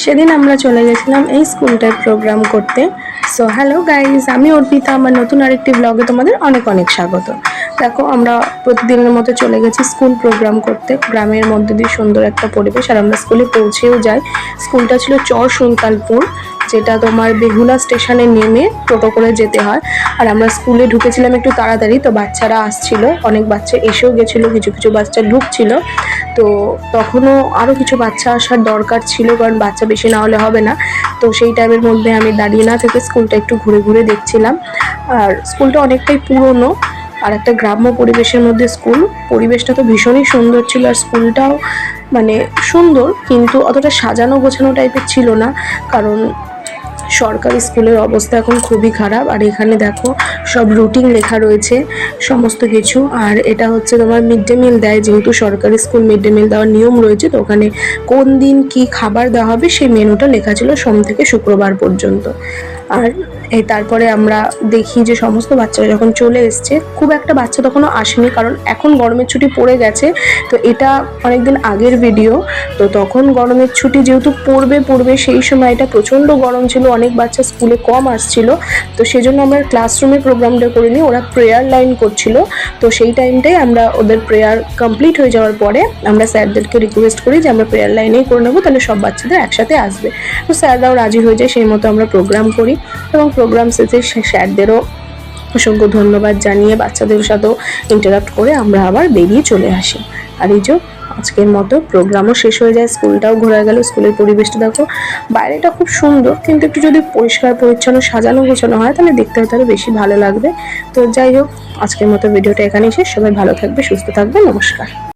সেদিন আমরা চলে গেছিলাম এই স্কুলটায় প্রোগ্রাম করতে। সো হ্যালো গাইজ, আমি অর্পিতা। আমার নতুন আরেকটি ব্লগে তোমাদের অনেক অনেক স্বাগত। দেখো, আমরা প্রতিদিনের মতো চলে গেছি স্কুল প্রোগ্রাম করতে। গ্রামের মধ্যে দিয়ে সুন্দর একটা পরিবেশ, আর আমরা স্কুলে পৌঁছেও যাই। স্কুলটা ছিল চর সুলতানপুর, যেটা তোমার বেহুলা স্টেশনে নেমে টোটো করে যেতে হয়। আর আমরা স্কুলে ঢুকেছিলাম একটু তাড়াতাড়ি, তো বাচ্চারা আসছিল, অনেক বাচ্চা এসেও গেছিলো, কিছু কিছু বাচ্চা ঢুকছিল। তো তখনও আরও কিছু বাচ্চা আসার দরকার ছিল, কারণ বাচ্চা বেশি না হলে হবে না। তো সেই টাইমের মধ্যে আমি দাঁড়িয়ে না থেকে স্কুলটা একটু ঘুরে ঘুরে দেখছিলাম। আর স্কুলটা অনেকটাই পুরনো, আর একটা গ্রাম্য পরিবেশের মধ্যে স্কুল। পরিবেশটা তো ভীষণই সুন্দর ছিল, আর স্কুলটাও মানে সুন্দর, কিন্তু অতটা সাজানো গোছানো টাইপের ছিল না, কারণ সরকারি স্কুলের অবস্থা এখন খুবই খারাপ। আর এখানে দেখো সব রুটিন লেখা রয়েছে সমস্ত কিছু। আর এটা হচ্ছে তোমার মিড ডে মিল দেয়, যেহেতু সরকারি স্কুল মিড ডে মিল দেওয়ার নিয়ম রয়েছে, তো ওখানে কোন দিন কি খাবার দেওয়া হবে সেই মেনুটা লেখা ছিল সোম থেকে শুক্রবার পর্যন্ত। আর তারপরে আমরা দেখি যে সমস্ত বাচ্চারা যখন চলে এসছে, খুব একটা বাচ্চা তখনও আসেনি, কারণ এখন গরমের ছুটি পড়ে গেছে। তো এটা অনেকদিন আগের ভিডিও। তো তখন গরমের ছুটি যেহেতু পড়বে সেই সময়টা প্রচণ্ড গরম ছিল, অনেক বাচ্চা স্কুলে কম আসছিল। তো সেজন্য আমরা ক্লাসরুমে প্রোগ্রামটা করিনি, ওরা প্রেয়ার লাইন করছিল। তো সেই টাইমটাই আমরা ওদের প্রেয়ার কমপ্লিট হয়ে যাওয়ার পরে আমরা স্যারদেরকে রিকোয়েস্ট করি যে আমরা প্রেয়ার লাইনেই করে নেবো, তাহলে সব বাচ্চাদের একসাথে আসবে। তো স্যাররাও রাজি হয়ে যায়, সেই মতো আমরা প্রোগ্রাম করি। এবং প্রোগ্রাম শেষে স্যারদেরও অসংখ্য ধন্যবাদ জানিয়ে বাচ্চাদের সাথেও ইন্টারাক্ট করে আমরা আবার বেরিয়ে চলে আসি। আর এই যে আজকের মতো প্রোগ্রামও শেষ হয়ে যায়, স্কুলটাও ঘোরা গেল। স্কুলের পরিবেশটা দেখো, বাইরেটা খুব সুন্দর, কিন্তু একটু যদি পরিষ্কার পরিচ্ছন্ন সাজানো গোছানো হয় তাহলে দেখতে হয়তো আরও বেশি ভালো লাগবে। তো যাই হোক, আজকের মতো ভিডিওটা এখানেই শেষ। সবাই ভালো থাকবে, সুস্থ থাকবে, নমস্কার।